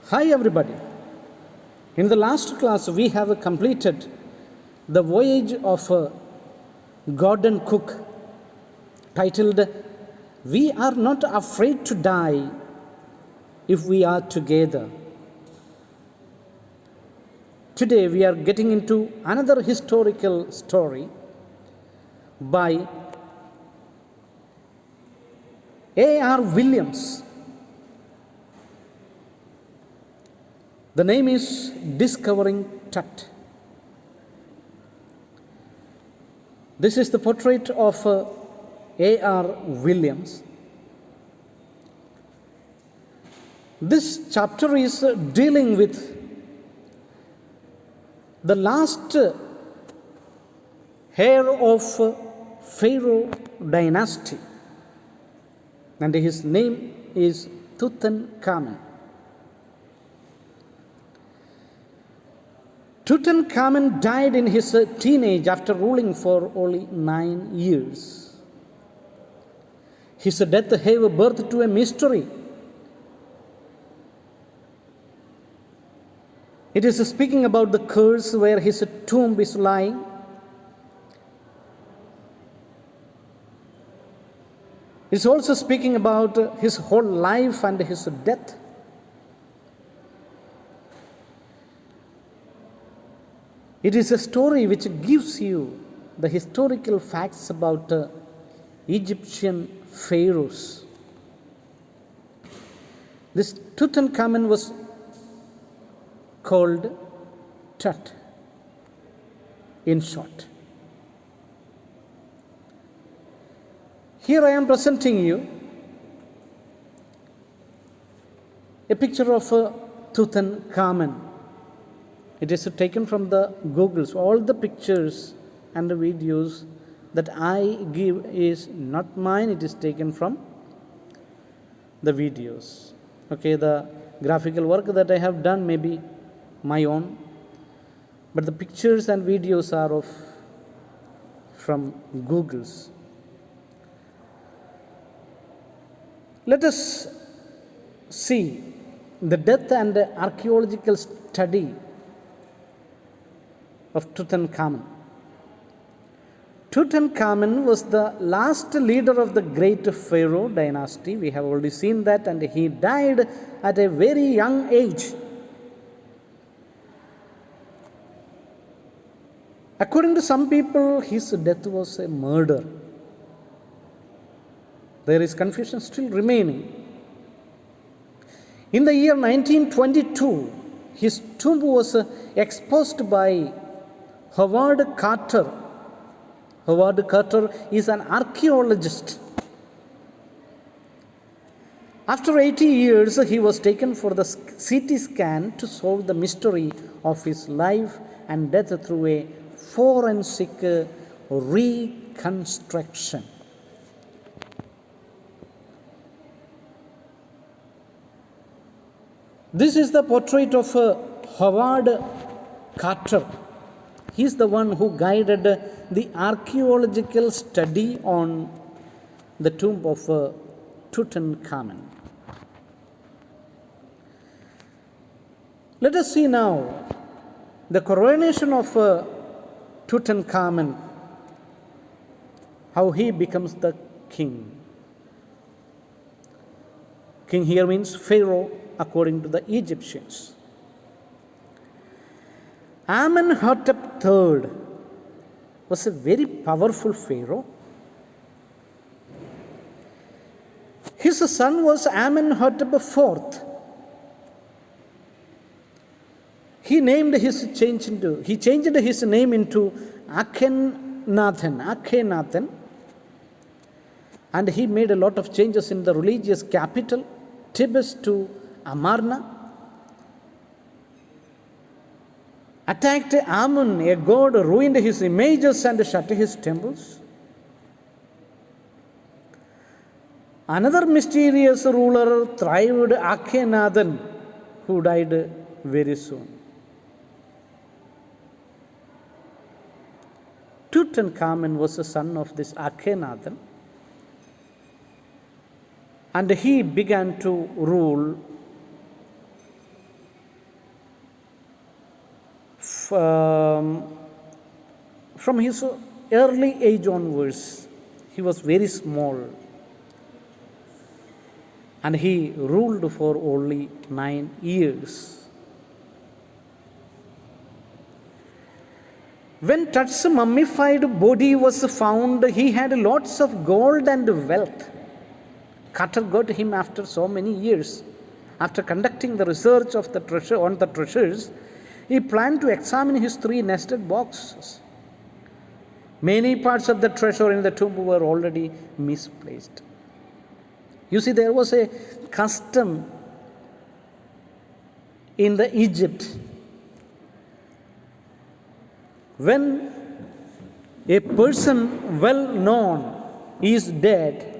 Hi everybody. In the last class we have completed the voyage of Gordon Cook titled We Are Not Afraid to Die If We Are Together. Today we are getting into another historical story by A.R. Williams. The name is Discovering Tut. This is the portrait of A.R. Williams. This chapter is dealing with the last heir of Pharaoh dynasty, and his name is Tutankhamun. Tutankhamun died in his teenage after ruling for only 9 years. His death gave birth to a mystery. It is speaking about the curse where his tomb is lying. It is also speaking about his whole life and his death. It is a story which gives you the historical facts about Egyptian pharaohs. This Tutankhamun was called Tut, in short. Here I am presenting you a picture of Tutankhamun. It is taken from the Google. So all the pictures and the videos that I give is not mine. It is taken from the videos. Okay, the graphical work that I have done may be my own, but the pictures and videos are from Google's. Let us see the death and the archaeological study of Tutankhamun. Tutankhamun was the last leader of the great Pharaoh dynasty. We have already seen that, and he died at a very young age. According to some people, his death was a murder. There is confusion still remaining. In the year 1922, his tomb was exposed by Howard Carter. Howard Carter is an archaeologist. After 80 years, he was taken for the CT scan to solve the mystery of his life and death through a forensic reconstruction. This is the portrait of Howard Carter. He is the one who guided the archaeological study on the tomb of Tutankhamun. Let us see now the coronation of Tutankhamun, how he becomes the king. King here means Pharaoh according to the Egyptians. Amenhotep III was a very powerful pharaoh. His son was Amenhotep IV. He changed his name into Akhenaten, and he made a lot of changes in the religious capital, Thebes to Amarna. Attacked Amun, a god, ruined his images and shut his temples. Another mysterious ruler thrived, Akhenaten, who died very soon. Tutankhamun was the son of this Akhenaten, and he began to rule um, from his early age onwards, he was very small, and he ruled for only 9 years. When Tut's mummified body was found, he had lots of gold and wealth. Carter got him after so many years. After conducting the research of the treasures, he planned to examine his 3 nested boxes. Many parts of the treasure in the tomb were already misplaced. You see, there was a custom in the Egypt. When a person well known is dead,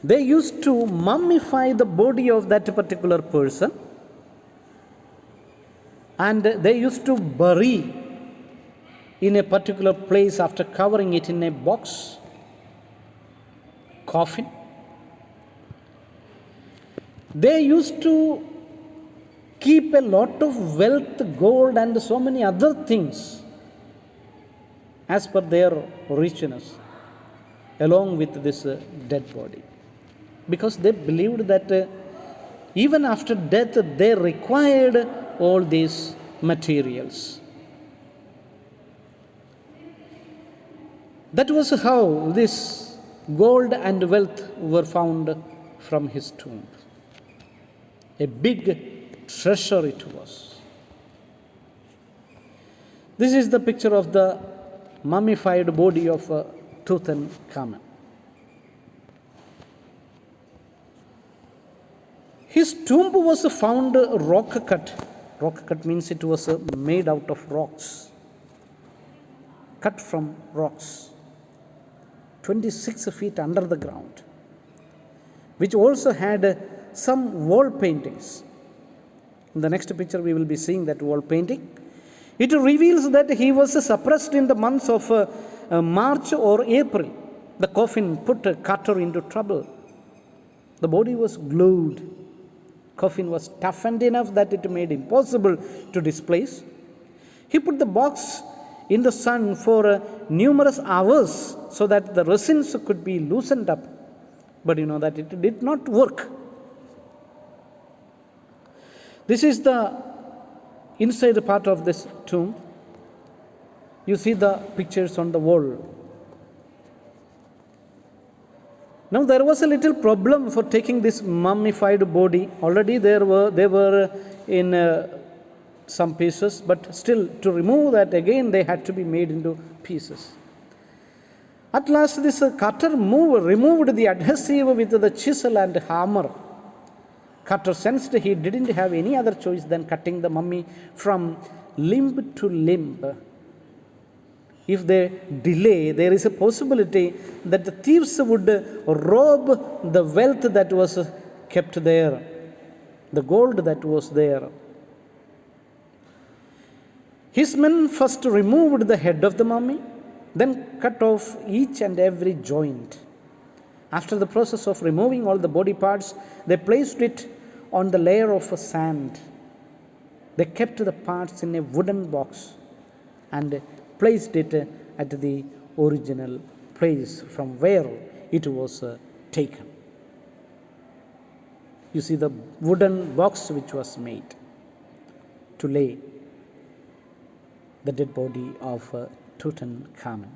they used to mummify the body of that particular person, and they used to bury in a particular place after covering it in a box, coffin. They used to keep a lot of wealth, gold, and so many other things as per their richness along with this dead body, because they believed that even after death they required all these materials. That was how this gold and wealth were found from his tomb. A big treasure it was. This is the picture of the mummified body of Tutankhamun. His tomb was found rock cut. Rock cut means it was made out of rocks, cut from rocks, 26 feet under the ground, which also had some wall paintings. In the next picture, we will be seeing that wall painting. It reveals that he was suppressed in the months of March or April. The coffin put Carter into trouble. The body was glued. Coffin was toughened enough that it made impossible to displace. He put the box in the sun for numerous hours so that the resins could be loosened up. But you know that it did not work. This is the inside part of this tomb. You see the pictures on the wall. Now there was a little problem for taking this mummified body. Already they were in some pieces, but still to remove that again they had to be made into pieces. At last this Carter removed the adhesive with the chisel and hammer. Carter sensed he didn't have any other choice than cutting the mummy from limb to limb. If they delay, there is a possibility that the thieves would rob the wealth that was kept there, the gold that was there. His men first removed the head of the mummy, then cut off each and every joint. After the process of removing all the body parts, they placed it on the layer of sand. They kept the parts in a wooden box and placed it at the original place from where it was taken. You see the wooden box which was made to lay the dead body of Tutankhamun.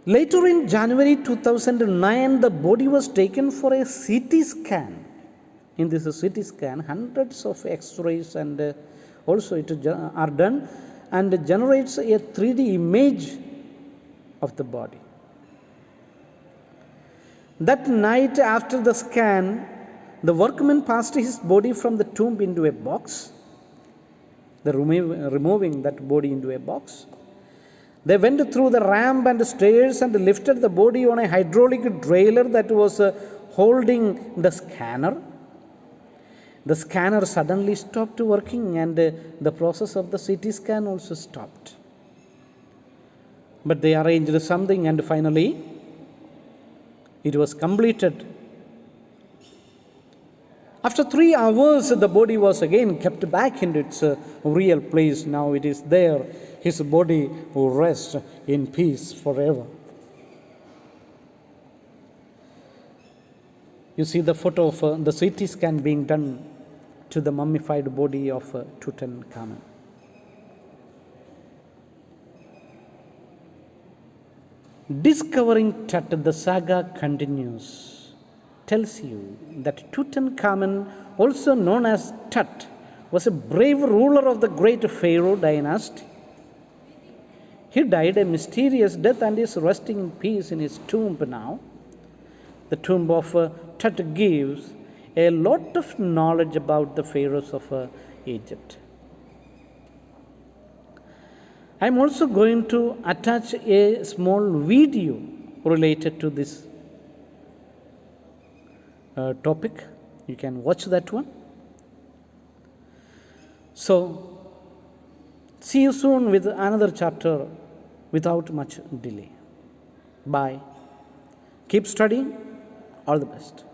Later in January 2009, the body was taken for a CT scan. In this CT scan, hundreds of X-rays and also it are done and generates a 3D image of the body. That night after the scan, the workmen passed his body from the tomb into a box. They removing that body into a box. They went through the ramp and stairs and lifted the body on a hydraulic trailer that was holding the scanner. The scanner suddenly stopped working and the process of the CT scan also stopped. But they arranged something and finally it was completed. After 3 hours, the body was again kept back into its real place. Now it is there. His body will rest in peace forever. You see the photo of the CT scan being done to the mummified body of Tutankhamun. Discovering Tut, the saga continues, tells you that Tutankhamun, also known as Tut, was a brave ruler of the great Pharaoh dynasty. He died a mysterious death and is resting in peace in his tomb now. The tomb of Tut gives a lot of knowledge about the pharaohs of Egypt. I am also going to attach a small video related to this topic. You can watch that one. So, see you soon with another chapter without much delay. Bye. Keep studying. All the best.